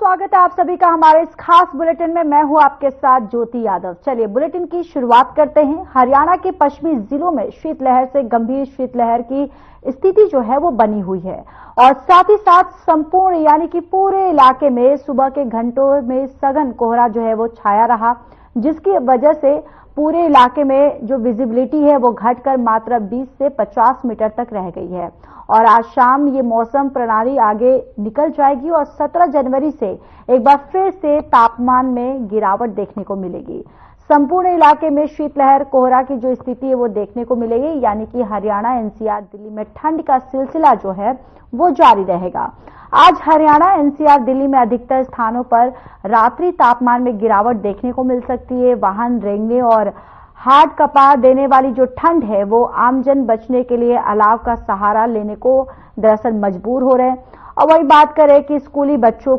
स्वागत है आप सभी का हमारे इस खास बुलेटिन में। मैं हूं आपके साथ ज्योति यादव। चलिए बुलेटिन की शुरुआत करते हैं। हरियाणा के पश्चिमी जिलों में शीतलहर से गंभीर शीतलहर की स्थिति जो है वो बनी हुई है और साथ ही साथ संपूर्ण यानी कि पूरे इलाके में सुबह के घंटों में सघन कोहरा जो है वो छाया रहा, जिसकी वजह से पूरे इलाके में जो विजिबिलिटी है वो घटकर मात्र 20 से 50 मीटर तक रह गई है। और आज शाम ये मौसम प्रणाली आगे निकल जाएगी और 17 जनवरी से एक बार फिर से तापमान में गिरावट देखने को मिलेगी। संपूर्ण इलाके में शीतलहर कोहरा की जो स्थिति है वो देखने को मिलेगी, यानी कि हरियाणा, एनसीआर, दिल्ली में ठंड का सिलसिला जो है वो जारी रहेगा। आज हरियाणा, एनसीआर, दिल्ली में अधिकतर स्थानों पर रात्रि तापमान में गिरावट देखने को मिल सकती है। वाहन रेंगने और हाथ कपा देने वाली जो ठंड है वो आमजन बचने के लिए अलाव का सहारा लेने को दरअसल मजबूर हो रहे हैं। और वही बात करें कि स्कूली बच्चों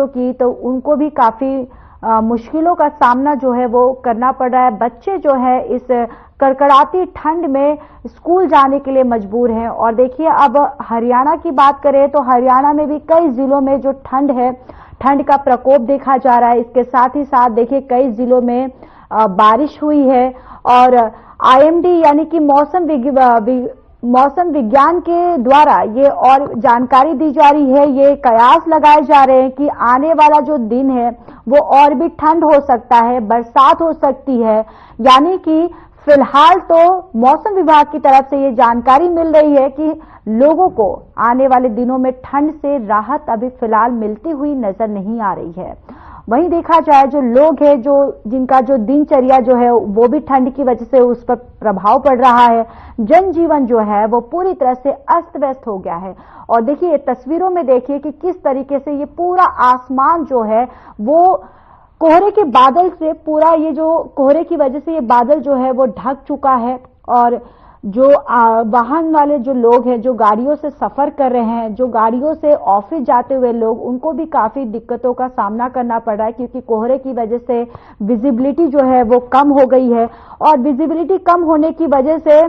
की, तो उनको भी काफी मुश्किलों का सामना जो है वो करना पड़ रहा है। बच्चे जो है इस कड़कड़ाती ठंड में स्कूल जाने के लिए मजबूर हैं। और देखिए, अब हरियाणा की बात करें तो हरियाणा में भी कई जिलों में जो ठंड है, ठंड का प्रकोप देखा जा रहा है। इसके साथ ही साथ देखिए कई जिलों में बारिश हुई है और आईएमडी यानी कि मौसम विज्ञान के द्वारा ये और जानकारी दी जा रही है, ये कयास लगाए जा रहे हैं कि आने वाला जो दिन है वो और भी ठंड हो सकता है, बरसात हो सकती है। यानी कि फिलहाल तो मौसम विभाग की तरफ से ये जानकारी मिल रही है कि लोगों को आने वाले दिनों में ठंड से राहत अभी फिलहाल मिलती हुई नजर नहीं आ रही है। वहीं देखा जाए जो लोग हैं, जिनका जो दिनचर्या जो है वो भी ठंड की वजह से उस पर प्रभाव पड़ रहा है। जनजीवन जो है वो पूरी तरह से अस्त व्यस्त हो गया है। और देखिए तस्वीरों में देखिए कि किस तरीके से ये पूरा आसमान जो है वो कोहरे के बादल से, पूरा ये जो कोहरे की वजह से ये बादल जो है वो ढक चुका है। और जो वाहन वाले जो लोग हैं, जो गाड़ियों से सफर कर रहे हैं, जो गाड़ियों से ऑफिस जाते हुए लोग, उनको भी काफी दिक्कतों का सामना करना पड़ रहा है, क्योंकि कोहरे की वजह से विजिबिलिटी जो है वो कम हो गई है। और विजिबिलिटी कम होने की वजह से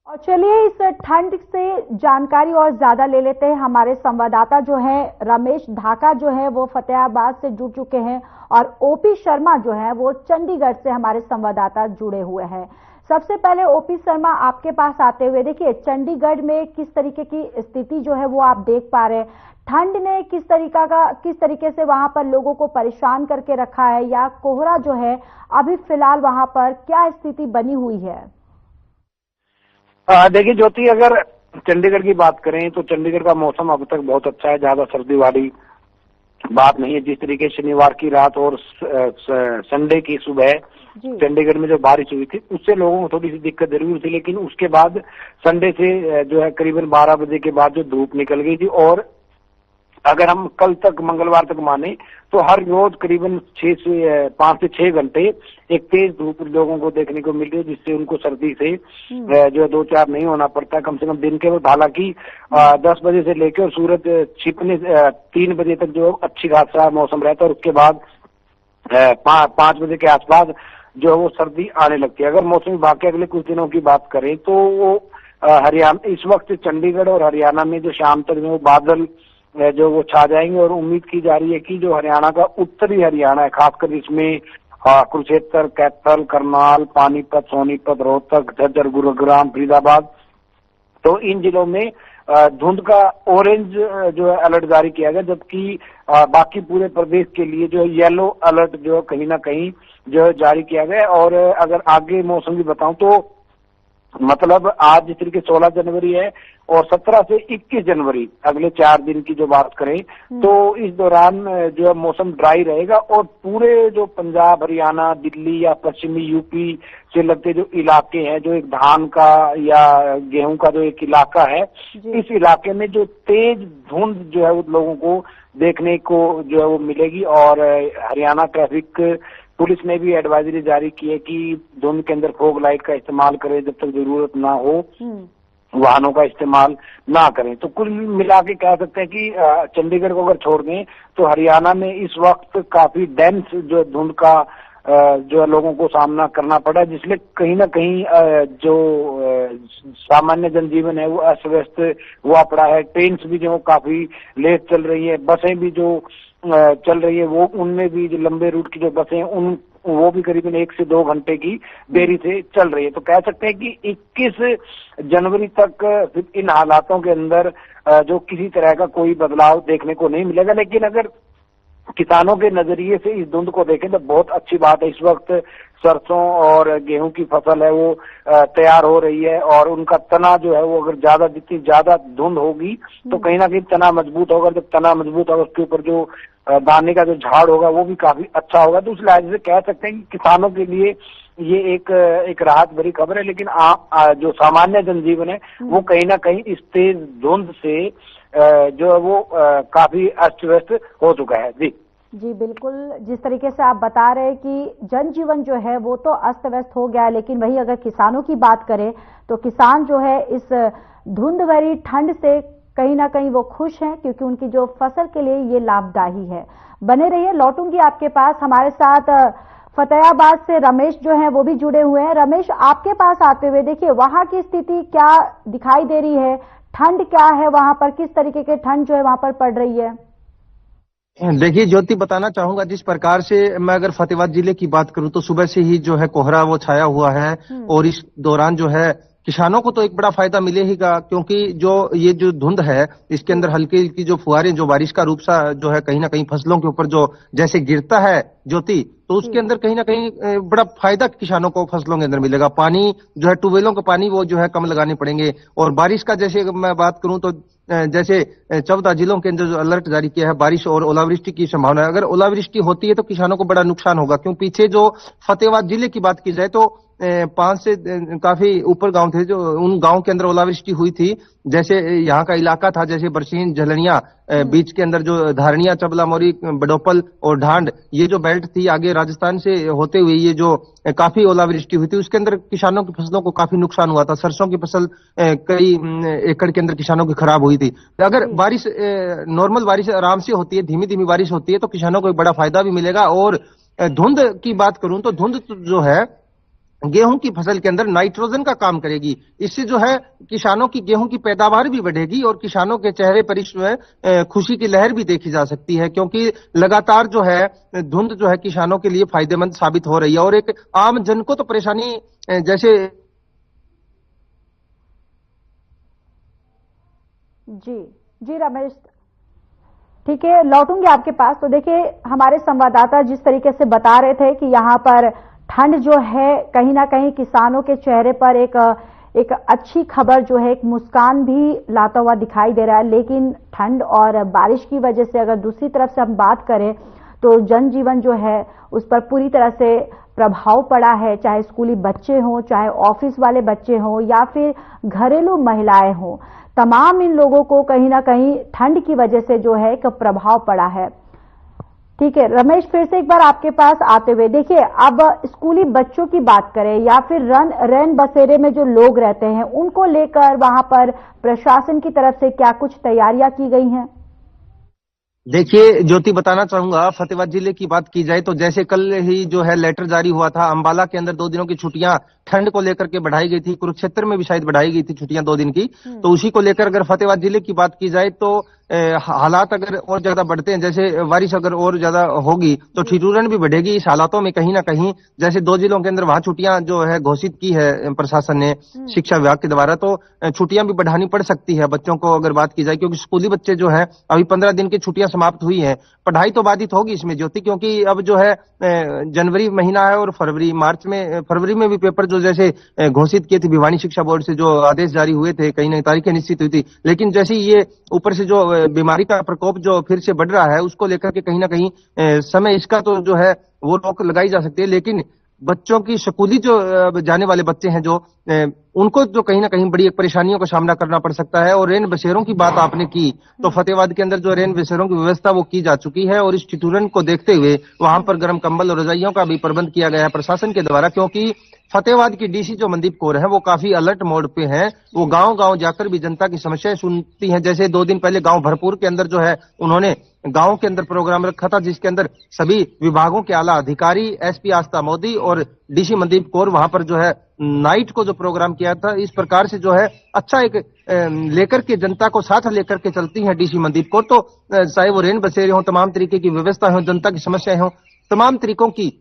और चलिए इस ठंड से जानकारी और ज्यादा ले लेते हैं। हमारे संवाददाता जो है रमेश ढाका जो है वो फतेहाबाद से जुड़ चुके हैं और ओपी शर्मा जो है वो चंडीगढ़ से हमारे संवाददाता जुड़े हुए हैं। सबसे पहले ओपी शर्मा, आपके पास आते हुए देखिए चंडीगढ़ में किस तरीके की स्थिति जो है वो आप देख पा रहे हैं। ठंड ने किस तरीके से वहां पर लोगों को परेशान करके रखा है, या कोहरा जो है अभी फिलहाल वहां पर क्या स्थिति बनी हुई है? देखिए ज्योति, अगर चंडीगढ़ की बात करें तो चंडीगढ़ का मौसम अब तक बहुत अच्छा है, ज्यादा सर्दी वाली बात नहीं है। जिस तरीके शनिवार की रात और संडे की सुबह चंडीगढ़ में जो बारिश हुई थी उससे लोगों को थोड़ी सी दिक्कत जरूर थी, लेकिन उसके बाद संडे से जो है करीबन 12 बजे के बाद जो धूप निकल गई थी। और अगर हम कल तक, मंगलवार तक माने तो हर रोज करीबन 5 से 6 घंटे एक तेज धूप लोगों को देखने को मिल रही है, जिससे उनको सर्दी से जो है 2-4 नहीं होना पड़ता कम से कम दिन के वक्त। हालांकि 10 बजे से लेकर और सूरज छिपने 3 बजे तक जो अच्छी खासा मौसम रहता है और उसके बाद 5 बजे के आसपास जो है वो सर्दी आने लगती है। अगर मौसम विभाग के अगले कुछ दिनों की बात करें तो वो हरियाणा, इस वक्त चंडीगढ़ और हरियाणा में जो शाम तक जो बादल जो वो छा जाएंगे। और उम्मीद की जा रही है कि जो हरियाणा का उत्तरी हरियाणा है, खासकर इसमें कुरुक्षेत्र, कैथल, करनाल, पानीपत, सोनीपत, रोहतक, झज्जर, गुरुग्राम, फरीदाबाद, तो इन जिलों में धुंध का ऑरेंज जो है अलर्ट जारी किया गया, जबकि बाकी पूरे प्रदेश के लिए जो येलो अलर्ट जो कहीं ना कहीं जो जारी किया गया। और अगर आगे मौसम की बताऊं तो मतलब आज जिस तरीके 16 जनवरी है और 17 से 21 जनवरी अगले 4 दिन की जो बात करें तो इस दौरान जो है मौसम ड्राई रहेगा और पूरे जो पंजाब, हरियाणा, दिल्ली या पश्चिमी यूपी से लगते जो इलाके हैं, जो एक धान का या गेहूं का जो एक इलाका है, इस इलाके में जो तेज धुंध जो है वो लोगों को देखने को जो है वो मिलेगी। और हरियाणा ट्रैफिक पुलिस ने भी एडवाइजरी जारी की है कि धुंध के अंदर फॉग लाइट का इस्तेमाल करें, जब तक जरूरत ना हो वाहनों का इस्तेमाल ना करें। तो कुल मिला के कह सकते हैं कि चंडीगढ़ को अगर छोड़ दें तो हरियाणा में इस वक्त काफी डेंस जो धुंध का जो है लोगों को सामना करना पड़ा, जिसमें कहीं ना कहीं जो सामान्य जनजीवन है वो अस्त व्यस्त हुआ पड़ा है। ट्रेन भी जो काफी लेट चल रही है, बसें भी जो चल रही है वो उनमें भी जो लंबे रूट की जो बसें हैं वो भी करीबन 1 से 2 घंटे की देरी से चल रही है। तो कह सकते हैं कि 21 जनवरी तक इन हालातों के अंदर जो किसी तरह का कोई बदलाव देखने को नहीं मिलेगा। लेकिन अगर किसानों के नजरिए से इस धुंध को देखें तो बहुत अच्छी बात है। इस वक्त सरसों और गेहूं की फसल है वो तैयार हो रही है और उनका तना जो है वो अगर जितनी ज्यादा धुंध होगी तो कहीं ना कहीं तना मजबूत होगा। जब तना मजबूत होगा उसके ऊपर जो दाने का जो झाड़ होगा वो भी काफी अच्छा होगा। तो उस लिहाज से कह सकते हैं कि किसानों के लिए ये एक राहत भरी खबर है। लेकिन जो सामान्य जनजीवन है वो कहीं ना कहीं इस तेज धुंध से जो है वो काफी अस्त व्यस्त हो चुका है। जी बिल्कुल, जिस तरीके से आप बता रहे हैं कि जनजीवन जो है वो तो अस्त व्यस्त हो गया है, लेकिन वही अगर किसानों की बात करें तो किसान जो है इस धुंध भरी ठंड से कहीं ना कहीं वो खुश हैं, क्योंकि उनकी जो फसल के लिए ये लाभदायी है। बने रहिए, लौटूंगी आपके पास। हमारे साथ फतेहाबाद से रमेश जो है वो भी जुड़े हुए हैं। रमेश, आपके पास आते हुए देखिए वहां की स्थिति क्या दिखाई दे रही है, ठंड क्या है वहां पर, किस तरीके की ठंड जो है वहां पर पड़ रही है? देखिए ज्योति, बताना चाहूंगा जिस प्रकार से मैं अगर फतेहाबाद जिले की बात करूं तो सुबह से ही जो है कोहरा वो छाया हुआ है और इस दौरान जो है किसानों को तो एक बड़ा फायदा मिलेगा, क्योंकि जो ये जो धुंध है इसके अंदर हल्की हल्की जो फुहारें जो बारिश का रूप सा जो है कहीं ना कहीं फसलों के ऊपर जो जैसे गिरता है ज्योति, तो उसके अंदर कहीं ना कहीं बड़ा फायदा किसानों को फसलों के अंदर मिलेगा। पानी जो है ट्यूबवेलों का पानी वो जो है कम लगाने पड़ेंगे। और बारिश का जैसे मैं बात करूं तो जैसे 14 जिलों के अंदर जो अलर्ट जारी किया है, बारिश और ओलावृष्टि की संभावना है। अगर ओलावृष्टि होती है तो किसानों को बड़ा नुकसान होगा, क्यों पीछे जो फतेहाबाद जिले की बात की जाए तो 5 से काफी ऊपर गांव थे, जो उन गांव के अंदर ओलावृष्टि हुई थी। जैसे यहाँ का इलाका था जैसे बरसीन, झलनिया, बीच के अंदर जो धारणिया, चबला मोरी, बडोपल और ढांड, ये जो बेल्ट थी आगे राजस्थान से होते हुए ये जो काफी ओलावृष्टि हुई थी, उसके अंदर किसानों की फसलों को काफी नुकसान हुआ था। सरसों की फसल कई एकड़ के अंदर किसानों की खराब हुई थी। अगर बारिश नॉर्मल बारिश आराम से होती है, धीमी धीमी बारिश होती है तो किसानों को एक बड़ा फायदा भी मिलेगा। और धुंध की बात करूं तो धुंध जो है गेहूं की फसल के अंदर नाइट्रोजन का काम करेगी। इससे जो है किसानों की गेहूं की पैदावार भी बढ़ेगी और किसानों के चेहरे पर इसमें खुशी की लहर भी देखी जा सकती है, क्योंकि लगातार जो है धुंध जो है किसानों के लिए फायदेमंद साबित हो रही है। और एक आम जन को तो परेशानी जैसे जी रमेश, ठीक है, लौटूंगी आपके पास। तो देखिए हमारे संवाददाता जिस तरीके से बता रहे थे कि यहाँ पर ठंड जो है कहीं ना कहीं किसानों के चेहरे पर एक अच्छी खबर जो है, एक मुस्कान भी लाता हुआ दिखाई दे रहा है। लेकिन ठंड और बारिश की वजह से अगर दूसरी तरफ से हम बात करें तो जनजीवन जो है उस पर पूरी तरह से प्रभाव पड़ा है, चाहे स्कूली बच्चे हों, चाहे ऑफिस वाले बच्चे हों या फिर घरेलू महिलाएं हों, तमाम इन लोगों को कहीं ना कहीं ठंड की वजह से जो है एक प्रभाव पड़ा है। ठीक है रमेश, फिर से एक बार आपके पास आते हुए देखिए, अब स्कूली बच्चों की बात करें या फिर रैन बसेरे में जो लोग रहते हैं उनको लेकर वहां पर प्रशासन की तरफ से क्या कुछ तैयारियां की गई हैं? देखिए ज्योति, बताना चाहूंगा फतेहाबाद जिले की बात की जाए तो जैसे कल ही जो है लेटर जारी हुआ था, अंबाला के अंदर 2 दिनों की छुट्टियां ठंड को लेकर के बढ़ाई गई थी, कुरुक्षेत्र में भी शायद बढ़ाई गई थी छुट्टियां 2 दिन की। तो उसी को लेकर अगर फतेहाबाद जिले की बात की जाए तो हालात अगर और ज्यादा बढ़ते हैं, जैसे बारिश अगर और ज्यादा होगी तो ठिठुरन भी बढ़ेगी। इस हालातों में कहीं ना कहीं जैसे 2 जिलों के अंदर वहां छुट्टियां जो है घोषित की है प्रशासन ने शिक्षा विभाग के द्वारा, तो छुट्टियां भी बढ़ानी पड़ सकती है बच्चों को अगर बात की जाए, क्योंकि स्कूली बच्चे जो है अभी 15 दिन की छुट्टियां समाप्त हुई हैं। पढ़ाई तो बाधित होगी इसमें ज्योति, क्योंकि अब जो है जनवरी महीना है और फरवरी में भी पेपर जो जैसे घोषित किए थे भिवानी शिक्षा बोर्ड से, जो आदेश जारी हुए थे, कहीं ना तारीखें निश्चित हुई थी, लेकिन जैसे ही ये ऊपर से जो बीमारी का प्रकोप जो फिर से बढ़ रहा है उसको लेकर के कहीं ना कहीं समय इसका तो जो है वो रोक लगाई जा सकती है। लेकिन बच्चों की स्कूली जो जाने वाले बच्चे हैं जो उनको जो कहीं ना कहीं बड़ी एक परेशानियों का सामना करना पड़ सकता है। और रेन बसेरों की बात आपने की तो फतेहाबाद के अंदर जो रेन बसेरों की व्यवस्था वो की जा चुकी है और इस ठिठुरन को देखते हुए वहां पर गर्म कंबल और रजाइयों का भी प्रबंध किया गया है प्रशासन के द्वारा, क्योंकि फतेहाबाद की डीसी जो मनदीप कौर है वो काफी अलर्ट मोड पे हैं। वो गांव गांव जाकर भी जनता की समस्याएं सुनती हैं। जैसे 2 दिन पहले गांव भरपूर के अंदर जो है उन्होंने गांव के अंदर प्रोग्राम रखा था, जिसके अंदर सभी विभागों के आला अधिकारी, एसपी आस्था मोदी और डीसी मनदीप कौर वहां पर जो है नाइट को जो प्रोग्राम किया था। इस प्रकार से जो है अच्छा एक लेकर के जनता को साथ लेकर के चलती हैं डीसी मनदीप कौर। तो चाहे वो रेन बसेरे हो, तमाम तरीके की व्यवस्था हो, जनता की समस्याएं हो, तमाम तरीकों की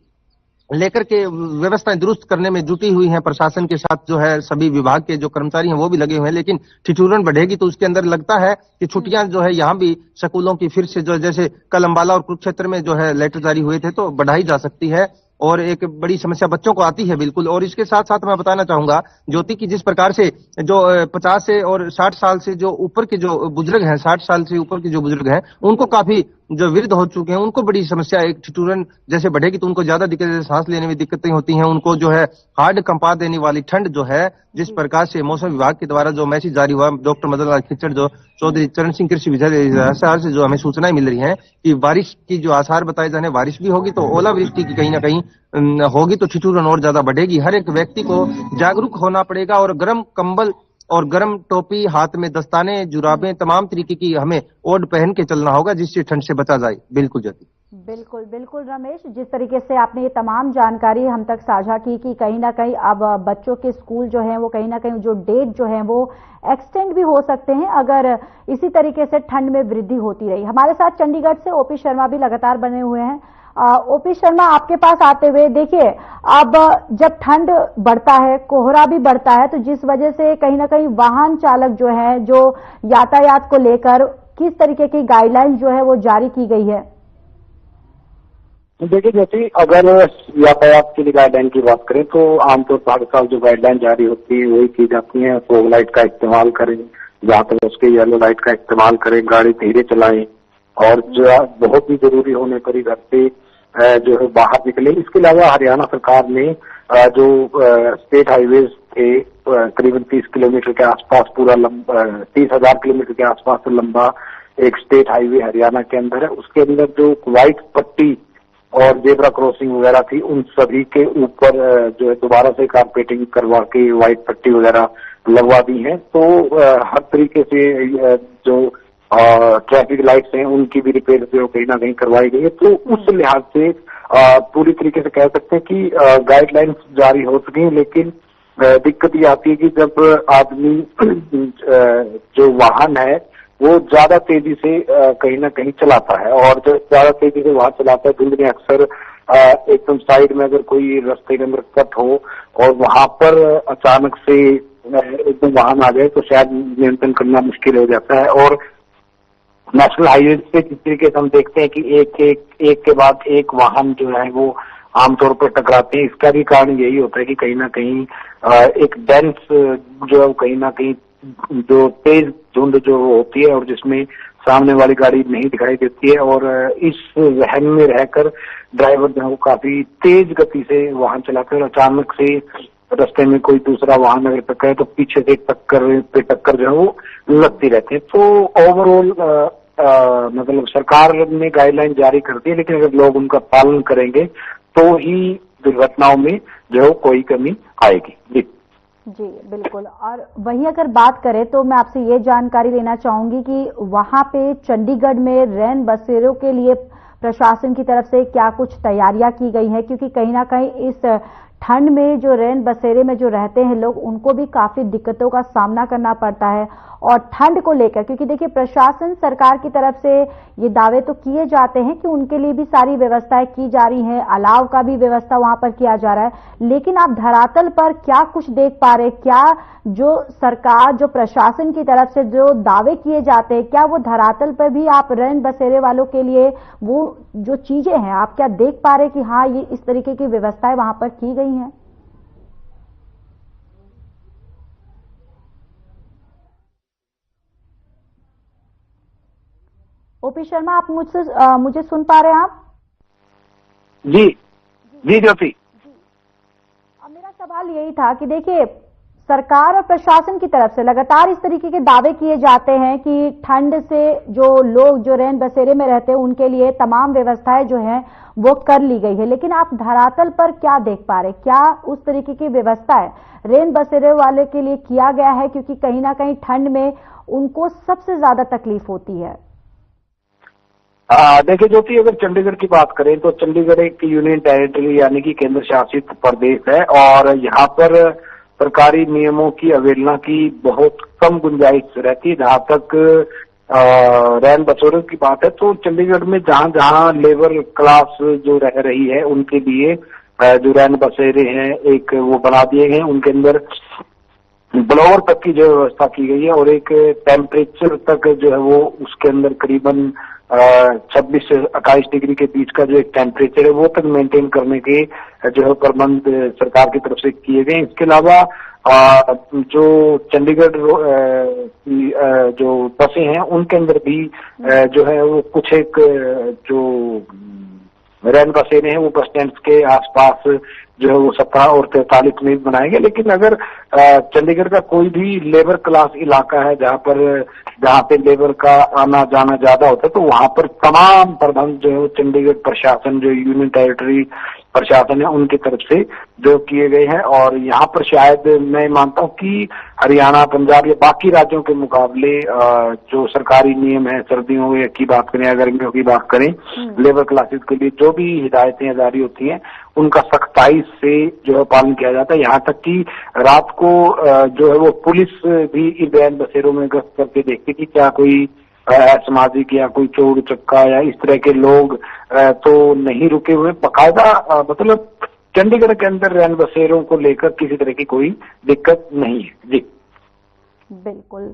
लेकर के व्यवस्थाएं दुरुस्त करने में जुटी हुई हैं। प्रशासन के साथ जो है सभी विभाग के जो कर्मचारी हैं वो भी लगे हुए हैं। लेकिन ठिठुरन बढ़ेगी तो उसके अंदर लगता है कि छुट्टियां जो है यहाँ भी स्कूलों की फिर से जो जैसे कल अंबाला और कुरुक्षेत्र में जो है लेटर जारी हुए थे तो बढ़ाई जा सकती है और एक बड़ी समस्या बच्चों को आती है बिल्कुल। और इसके साथ साथ मैं बताना चाहूंगा ज्योति की जिस प्रकार से जो 50 से और 60 साल से जो ऊपर के जो बुजुर्ग हैं, 60 साल से ऊपर के जो बुजुर्ग हैं उनको काफी जो वृद्ध हो चुके हैं उनको बड़ी समस्या एक ठिठुरन जैसे बढ़ेगी तो उनको ज्यादा दिक्कतें, सांस लेने में दिक्कतें होती हैं। उनको जो है हार्ड कंपा देने वाली ठंड जो है, जिस प्रकार से मौसम विभाग के द्वारा जो मैसेज जारी हुआ, डॉक्टर मदन लाल खिचड़ जो चौधरी चरण सिंह कृषि विभाग से जो हमें सूचनाएं मिल रही हैं कि बारिश की जो आसार बताए जाने, बारिश भी होगी तो ओलावृष्टि की कहीं ना कहीं होगी तो ठिठुरन और ज्यादा बढ़ेगी। हर एक व्यक्ति को जागरूक होना पड़ेगा और गर्म कंबल और गर्म टोपी, हाथ में दस्ताने, जुराबें, तमाम तरीके की हमें ओढ़ पहन के चलना होगा जिससे ठंड से बचा जाए। बिल्कुल ज्योति, बिल्कुल बिल्कुल रमेश, जिस तरीके से आपने ये तमाम जानकारी हम तक साझा की कि कहीं ना कहीं अब बच्चों के स्कूल जो हैं वो कहीं ना कहीं जो डेट जो है वो एक्सटेंड भी हो सकते हैं अगर इसी तरीके से ठंड में वृद्धि होती रही। हमारे साथ चंडीगढ़ से ओपी शर्मा भी लगातार बने हुए हैं। ओपी शर्मा, आपके पास आते हुए देखिए, अब जब ठंड बढ़ता है, कोहरा भी बढ़ता है, तो जिस वजह से कहीं ना कहीं वाहन चालक जो है जो यातायात को लेकर किस तरीके की गाइडलाइन जो है वो जारी की गई है? देखिए जैसे अगर यातायात के लिए गाइडलाइन की बात करें तो आमतौर पर हर साल जो गाइडलाइन जारी होती है वही की जाती है। फोग लाइट का इस्तेमाल करें, जहाँ तक उसके येलो लाइट का इस्तेमाल करें, गाड़ी धीरे चलाएं और जो बहुत ही जरूरी होने पर ही घर से जो है बाहर निकले। इसके अलावा हरियाणा सरकार ने जो स्टेट हाईवेज थे करीबन 30 किलोमीटर के आसपास, पूरा 30,000 किलोमीटर के आसपास लंबा एक स्टेट हाईवे हरियाणा के अंदर है, उसके अंदर जो व्हाइट पट्टी और जेब्रा क्रॉसिंग वगैरह थी उन सभी के ऊपर जो है दोबारा से कारपेटिंग करवा के व्हाइट पट्टी वगैरह लगवा दी है। तो हर तरीके से जो ट्रैफिक लाइट्स हैं उनकी भी रिपेयर जो कहीं ना कहीं करवाई गई है। तो उस लिहाज से पूरी तरीके से कह सकते हैं कि गाइडलाइंस जारी हो चुकी है, लेकिन दिक्कत ये आती है कि जब आदमी जो वाहन है वो ज्यादा तेजी से कहीं ना कहीं चलाता है और जब ज्यादा तेजी से वाहन चलाता है, धुंध में अक्सर एकदम साइड में अगर कोई रास्ते के अंदर कट हो और वहां पर अचानक से एकदम वाहन आ जाए तो शायद नियंत्रण करना मुश्किल हो जाता है। और नेशनल हाईवे पे जिस तरीके से हम देखते हैं कि एक के बाद एक वाहन जो है वो आमतौर पर टकराते हैं, इसका भी कारण यही होता है कि कहीं ना कहीं एक डेंस जो है कहीं ना कहीं जो तेज धुंध जो होती है और जिसमें सामने वाली गाड़ी नहीं दिखाई देती है और इस वहन में रहकर ड्राइवर जो है वो काफी तेज गति से वाहन चलाते हैं और अचानक से रास्ते में कोई दूसरा वाहन अगर टकराए तो पीछे से टक्कर जो है वो लगती रहती है। तो ओवरऑल मतलब सरकार ने गाइडलाइन जारी कर दी है, लेकिन अगर लोग उनका पालन करेंगे तो ही दुर्घटनाओं में जो है कोई कमी आएगी। जी बिल्कुल। और वहीं अगर बात करें तो मैं आपसे ये जानकारी लेना चाहूंगी कि वहां पे चंडीगढ़ में रैन बसेरों के लिए प्रशासन की तरफ से क्या कुछ तैयारियां की गई हैं, क्योंकि कहीं ना कहीं इस ठंड में जो रैन बसेरे में जो रहते हैं लोग, उनको भी काफी दिक्कतों का सामना करना पड़ता है। और ठंड को लेकर, क्योंकि देखिए प्रशासन सरकार की तरफ से ये दावे तो किए जाते हैं कि उनके लिए भी सारी व्यवस्थाएं की जा रही हैं, अलाव का भी व्यवस्था वहां पर किया जा रहा है, लेकिन आप धरातल पर क्या कुछ देख पा रहे? क्या जो सरकार, जो प्रशासन की तरफ से जो दावे किए जाते हैं, क्या वो धरातल पर भी आप रैन बसेरे वालों के लिए वो जो चीजें हैं, आप क्या देख पा रहे कि हाँ ये इस तरीके की व्यवस्थाएं वहां पर की गई हैं? ओपी शर्मा, आप मुझे सुन पा रहे हैं आप? जी जी ज्योति, मेरा सवाल यही था कि देखिए सरकार और प्रशासन की तरफ से लगातार इस तरीके के दावे किए जाते हैं कि ठंड से जो लोग जो रैन बसेरे में रहते हैं उनके लिए तमाम व्यवस्थाएं जो हैं वो कर ली गई है, लेकिन आप धरातल पर क्या देख पा रहे? क्या उस तरीके की व्यवस्थाएं रैन बसेरे वाले के लिए किया गया है? क्योंकि कहीं ना कहीं ठंड में उनको सबसे ज्यादा तकलीफ होती है। देखिए ज्योति, अगर चंडीगढ़ की बात करें तो चंडीगढ़ एक यूनियन टेरिटरी यानी कि केंद्र शासित प्रदेश है और यहाँ पर सरकारी नियमों की अवहेलना की बहुत कम गुंजाइश रहती है। जहां तक रैन बसेरों की बात है तो चंडीगढ़ में जहां जहां लेबर क्लास जो रह रही है उनके लिए जो रैन बसेरे हैं एक वो बना दिए गए, उनके अंदर ब्लोअर तक की जो व्यवस्था की गई है और एक टेम्परेचर तक जो है वो उसके अंदर करीबन 26 से 28 डिग्री के बीच का जो एक टेम्परेचर है वो तक मेंटेन करने के जो है प्रबंध सरकार की तरफ से किए गए। इसके अलावा जो चंडीगढ़ की जो बसें हैं उनके अंदर भी जो है वो कुछ एक जो रैन बसेरे हैं वो बस स्टैंड के आसपास जो है वो 17 और 43 में बनाए गए। लेकिन अगर चंडीगढ़ का कोई भी लेबर क्लास इलाका है जहाँ पे लेबर का आना जाना ज्यादा होता है तो वहां पर तमाम प्रबंध जो है चंडीगढ़ प्रशासन, जो यूनियन टेरिटरी प्रशासन है उनकी तरफ से जो किए गए हैं। और यहाँ पर शायद मैं मानता हूँ कि हरियाणा, पंजाब या बाकी राज्यों के मुकाबले जो सरकारी नियम है, सर्दियों की बात करें या गर्मियों की बात करें, लेबर क्लासेस के लिए जो भी हिदायतें जारी होती हैं उनका सख्ताई से जो है पालन किया जाता है। यहाँ तक कि रात को जो है वो पुलिस भी इन रैन बसेरों में गश्त करके देखती कि क्या कोई असामाजिक या कोई चोर चक्का या इस तरह के लोग तो नहीं रुके हुए। बाकायदा मतलब चंडीगढ़ के अंदर रैन बसेरों को लेकर किसी तरह की कोई दिक्कत नहीं है। जी बिल्कुल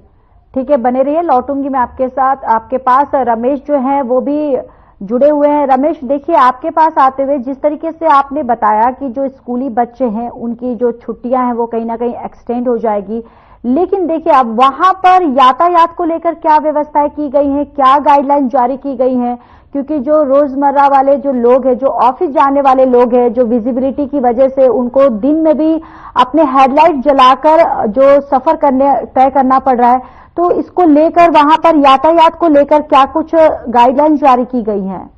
ठीक है, बने रहिए, लौटूंगी मैं आपके साथ। आपके पास रमेश जो है वो भी जुड़े हुए हैं। रमेश, देखिए आपके पास आते हुए जिस तरीके से आपने बताया कि जो स्कूली बच्चे हैं उनकी जो छुट्टियां हैं वो कहीं ना कहीं एक्सटेंड हो जाएगी, लेकिन देखिए अब वहां पर यातायात को लेकर क्या व्यवस्थाएं की गई हैं, क्या गाइडलाइन जारी की गई हैं? क्योंकि जो रोजमर्रा वाले जो लोग हैं, जो ऑफिस जाने वाले लोग हैं, जो विजिबिलिटी की वजह से उनको दिन में भी अपने हेडलाइट जलाकर जो सफर तय करना पड़ रहा है, तो इसको लेकर वहां पर यातायात को लेकर क्या कुछ गाइडलाइन जारी की गई हैं?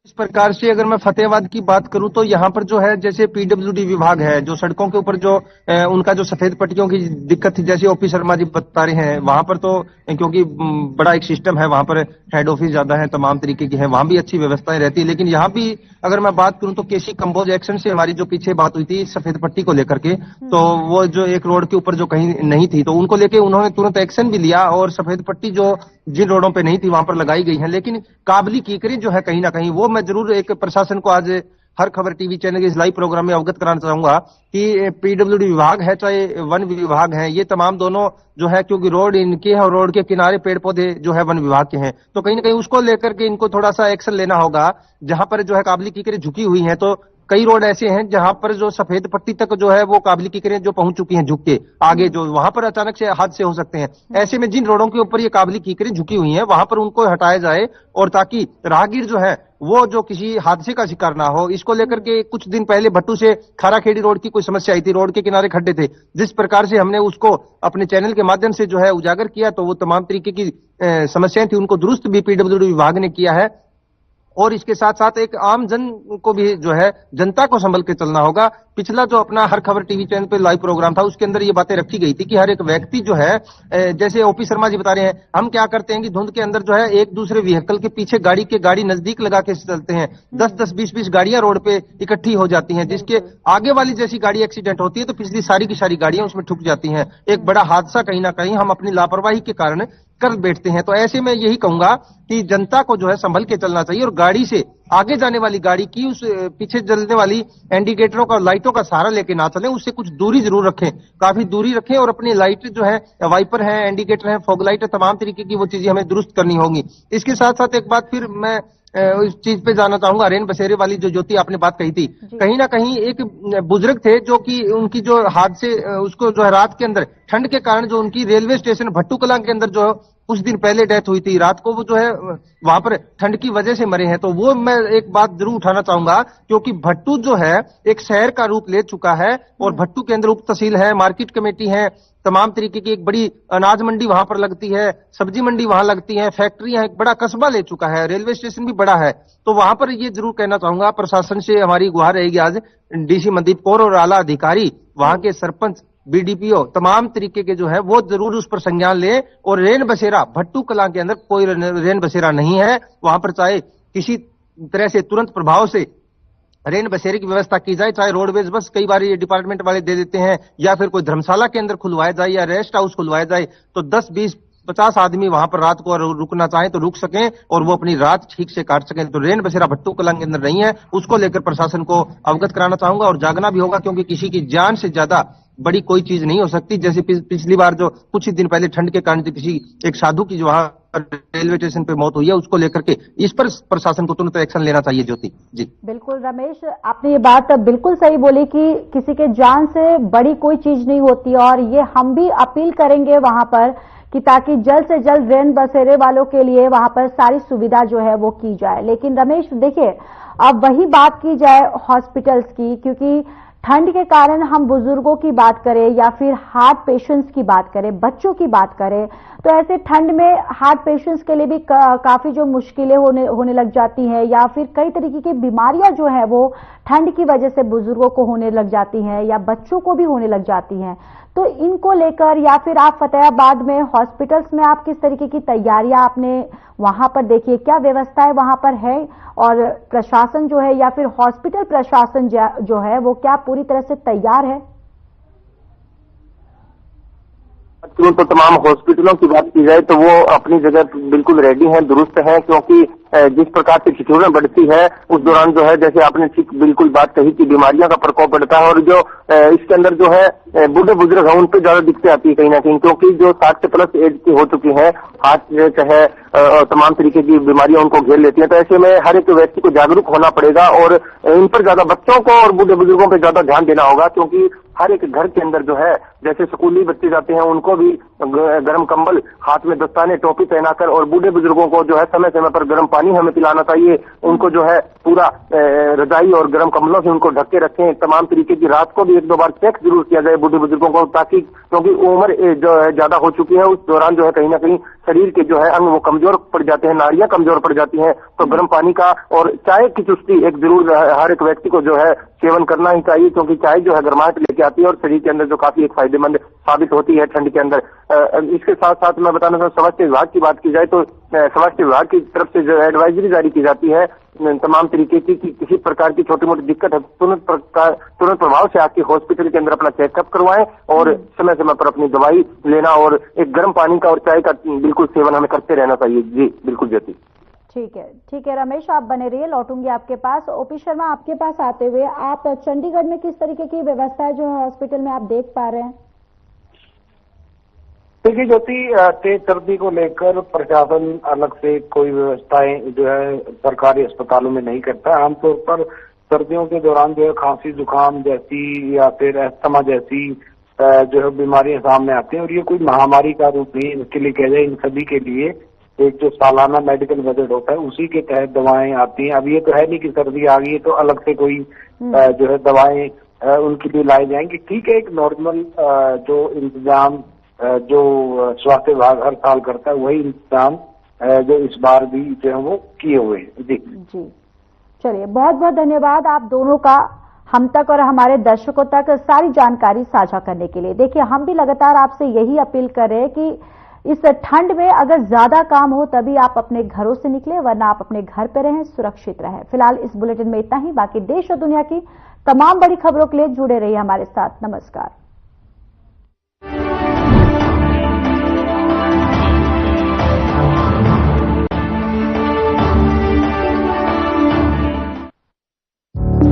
इस प्रकार से अगर मैं फतेहाबाद की बात करूं तो यहाँ पर जो है जैसे पीडब्ल्यूडी विभाग है, जो सड़कों के ऊपर जो उनका जो सफेद पट्टियों की दिक्कत थी, जैसे ओपी शर्मा जी बता रहे हैं, वहां पर तो क्योंकि बड़ा एक सिस्टम है, वहां पर हेड ऑफिस ज्यादा है, तमाम तरीके की है, वहां भी अच्छी व्यवस्थाएं रहती है। लेकिन यहाँ भी अगर मैं बात करूं तो केसी कंबोज एक्शन से हमारी जो पीछे बात हुई थी सफेद पट्टी को लेकर के, तो वो जो एक रोड के ऊपर जो कहीं नहीं थी तो उनको लेके उन्होंने तुरंत एक्शन भी लिया और सफेद पट्टी जो जिन रोडों पे नहीं थी वहां पर लगाई गई है। लेकिन काबली कीकरी जो है कहीं ना कहीं, वो मैं जरूर एक प्रशासन को आज हर खबर टीवी चैनल के इस लाइव प्रोग्राम में अवगत कराना चाहूंगा कि पीडब्ल्यूडी विभाग है चाहे वन विभाग है, ये तमाम दोनों जो है, क्योंकि रोड इनके है और रोड के किनारे पेड़ पौधे जो है वन विभाग के हैं, तो कहीं ना कहीं उसको लेकर के इनको थोड़ा सा एक्शन लेना होगा। जहां पर जो है काबली कीकरें झुकी हुई हैं, तो कई रोड ऐसे हैं जहां पर जो सफेद पट्टी तक जो है वो काबली कीकरें जो पहुंच चुकी हैं झुक के आगे, जो वहां पर अचानक से हादसे हो सकते हैं। ऐसे में जिन रोडों के ऊपर ये काबली कीकरें झुकी हुई हैं वहां पर उनको हटाया जाए और ताकि राहगीर जो है वो जो किसी हादसे का शिकार ना हो। इसको लेकर के कुछ दिन पहले भट्टू से खाराखेड़ी रोड की कोई समस्या आई थी, रोड के किनारे खड्डे थे, जिस प्रकार से हमने उसको अपने चैनल के माध्यम से जो है उजागर किया, तो वो तमाम तरीके की समस्याएं थी उनको दुरुस्त भी पीडब्ल्यूडी विभाग ने किया है। और इसके साथ साथ एक आम जन को भी जो है जनता को संभल के चलना होगा। पिछला जो अपना हर खबर टीवी चैनल पे लाइव प्रोग्राम था उसके अंदर ये बातें रखी गई थी कि हर एक व्यक्ति जो है, जैसे ओपी शर्मा जी बता रहे हैं, हम क्या करते हैं कि धुंध के अंदर जो है एक दूसरे व्हीकल के पीछे गाड़ी नजदीक लगा के चलते हैं। 10-10, 20-20 गाड़ियां रोड पे इकट्ठी हो जाती हैं, जिसके आगे वाली जैसी गाड़ी एक्सीडेंट होती है तो पिछली सारी की सारी गाड़ियां उसमें ठुक जाती हैं। एक बड़ा हादसा कहीं ना कहीं हम अपनी लापरवाही के कारण कर बैठते हैं। तो ऐसे में यही कहूंगा कि जनता को जो है संभल के चलना चाहिए और गाड़ी से आगे जाने वाली गाड़ी की उस पीछे जलने वाली इंडिकेटरों का, लाइटों का सहारा लेके ना चलें, उससे कुछ दूरी जरूर रखें, काफी दूरी रखें और अपनी लाइट जो है, वाइपर है, इंडिकेटर है, फॉग लाइट है, तमाम तरीके की वो चीजें हमें दुरुस्त करनी होंगी। इसके साथ साथ एक बात फिर मैं इस चीज पे जाना चाहूंगा, रेन बसेरे वाली जो ज्योति आपने बात कही थी, कहीं ना कहीं एक बुजुर्ग थे जो कि उनकी जो हादसे उसको जो है रात के अंदर ठंड के कारण जो उनकी रेलवे स्टेशन भट्टू कलां के अंदर जो कुछ दिन पहले डेथ हुई थी, रात को वो जो है वहां पर ठंड की वजह से मरे हैं। तो वो मैं एक बात जरूर उठाना चाहूंगा, क्योंकि भट्टू जो है एक शहर का रूप ले चुका है और भट्टू के अंदर उप तहसील है, मार्केट कमेटी है, तमाम तरीके की एक बड़ी अनाज मंडी वहां पर लगती है, सब्जी मंडी वहां लगती है, फैक्ट्रियां, एक बड़ा कस्बा ले चुका है, रेलवे स्टेशन भी बड़ा है। तो वहां पर ये जरूर कहना चाहूंगा, प्रशासन से हमारी गुहार रहेगी आज, डीसी मनदीप कौर और आला अधिकारी, वहां के सरपंच, बीडीपीओ, तमाम तरीके के जो है वो जरूर उस पर संज्ञान ले। और रेन बसेरा भट्टू कलां के अंदर कोई रेन बसेरा नहीं है, वहां पर चाहे किसी तरह से तुरंत प्रभाव से रेन बसेरे की व्यवस्था की जाए, चाहे रोडवेज बस कई बार ये डिपार्टमेंट वाले दे देते हैं, या फिर कोई धर्मशाला के अंदर खुलवाया जाए या रेस्ट हाउस खुलवाया जाए, तो 10, 20, 50 आदमी वहां पर रात को रुकना चाहें तो रुक सकें और वो अपनी रात ठीक से काट सकें। तो रेन बसेरा भट्टू कलां के अंदर नहीं है, उसको लेकर प्रशासन को अवगत कराना चाहूंगा और जागना भी होगा, क्योंकि किसी की जान से ज्यादा बड़ी कोई चीज नहीं हो सकती। जैसे पिछली बार जो कुछ ही दिन पहले ठंड के कारण किसी एक साधु की जो वहां रेलवे स्टेशन पे मौत हुई है, उसको लेकर के इस पर प्रशासन को तुरंत एक्शन लेना चाहिए। ज्योति जी बिल्कुल रमेश, आपने ये बात बिल्कुल सही बोली कि किसी के जान से बड़ी कोई चीज नहीं होती और ये हम भी अपील करेंगे वहां पर कि ताकि जल्द से जल्द रेन बसेरे वालों के लिए वहां पर सारी सुविधा जो है वो की जाए। लेकिन रमेश देखिए, अब वही बात की जाए हॉस्पिटल्स की, क्योंकि ठंड के कारण हम बुजुर्गों की बात करें या फिर हार्ट पेशेंट्स की बात करें, बच्चों की बात करें, तो ऐसे ठंड में हार्ट पेशेंट्स के लिए भी काफी जो मुश्किलें होने लग जाती हैं, या फिर कई तरीके की बीमारियां जो है वो ठंड की वजह से बुजुर्गों को होने लग जाती हैं या बच्चों को भी होने लग जाती हैं। तो इनको लेकर या फिर आप फतेहाबाद में हॉस्पिटल्स में आप किस तरीके की तैयारियां आपने वहां पर देखिए, क्या व्यवस्थाएं वहां पर है और प्रशासन जो है या फिर हॉस्पिटल प्रशासन जो है वो क्या पूरी तरह से तैयार है? तो तमाम हॉस्पिटलों की बात की जाए तो वो अपनी जगह बिल्कुल रेडी हैं, दुरुस्त हैं, क्योंकि जिस प्रकार से ठिठुरन बढ़ती है उस दौरान जो है, जैसे आपने ठीक बिल्कुल बात कही कि बीमारियों का प्रकोप बढ़ता है और जो इसके अंदर जो है बूढ़े बुजुर्ग हैं उन पर ज्यादा दिक्कतें आती है कहीं ना कहीं, क्योंकि जो 60 से प्लस एज की हो चुकी है, हार्ट अटैक है, तमाम तरीके की बीमारियां उनको घेर लेती हैं। तो ऐसे में हर एक व्यक्ति को जागरूक होना पड़ेगा और इन पर ज्यादा बच्चों को और बूढ़े बुजुर्गों पर ज्यादा ध्यान देना होगा, क्योंकि हर एक घर के अंदर जो है, जैसे स्कूली बच्चे जाते हैं उनको भी गर्म कंबल, हाथ में दस्ताने, टोपी पहनाकर, और बूढ़े बुजुर्गों को जो है समय समय पर गर्म पानी हमें पिलाना चाहिए। उनको जो है पूरा रजाई और गर्म कंबलों से उनको ढक के रखें। तमाम तरीके की रात को भी 1-2 बार चेक जरूर किया जाए बूढ़े बुजुर्गों को, ताकि क्योंकि उम्र जो है ज्यादा हो चुकी है, उस दौरान जो है कहीं ना कहीं शरीर के जो है अंग वो कमजोर पड़ जाते हैं, नाड़ियां कमजोर पड़ जाती हैं। तो गर्म पानी का और चाय की चुस्की एक जरूर हर एक व्यक्ति को जो है सेवन करना ही चाहिए, क्योंकि चाय जो है गर्माहट लेके आती है और शरीर के अंदर जो काफी एक फायदेमंद साबित होती है ठंड के अंदर। इसके साथ साथ मैं बताना चाहूँ, स्वास्थ्य विभाग की बात की जाए तो स्वास्थ्य विभाग की तरफ से जो एडवाइजरी जारी की जाती है तमाम तरीके की, किसी प्रकार की छोटी मोटी दिक्कत है तुरंत प्रभाव से आके हॉस्पिटल के अंदर अपना चेकअप करवाएं और समय समय पर अपनी दवाई लेना और एक गर्म पानी का और चाय का बिल्कुल सेवन हमें करते रहना चाहिए। जी बिल्कुल ज्योति। ठीक है रमेश, आप बने रहिए, लौटूंगी आपके पास। ओपी शर्मा, आपके पास आते हुए आप चंडीगढ़ में किस तरीके की व्यवस्था जो है हॉस्पिटल में आप देख पा रहे हैं? देखिए ज्योति, तेज सर्दी को लेकर प्रशासन अलग से कोई व्यवस्थाएं जो है सरकारी अस्पतालों में नहीं करता। आमतौर पर सर्दियों के दौरान जो है खांसी जुकाम जैसी या फिर अस्थमा जैसी जो है बीमारियां सामने आती हैं और ये कोई महामारी का रूप नहीं है। इसके लिए कह जाए, इन सभी के लिए एक जो सालाना मेडिकल बजट होता है उसी के तहत दवाएं आती हैं। अब ये तो है नहीं कि सर्दी आ गई है तो अलग से कोई जो है दवाएं उनके लिए लाई जाएंगी। ठीक है, एक नॉर्मल जो इंतजाम जो स्वास्थ्य विभाग हर साल करता है वही इंतजाम जो इस बार भी जो है वो किए हुए हैं। जी चलिए, बहुत बहुत धन्यवाद आप दोनों का हम तक और हमारे दर्शकों तक सारी जानकारी साझा करने के लिए। देखिए, हम भी लगातार आपसे यही अपील कर रहे हैं कि इस ठंड में अगर ज्यादा काम हो तभी आप अपने घरों से निकलें, वरना आप अपने घर पे रहें, सुरक्षित रहें। फिलहाल इस बुलेटिन में इतना ही। बाकी देश और दुनिया की तमाम बड़ी खबरों के लिए जुड़े रहिए हमारे साथ। नमस्कार।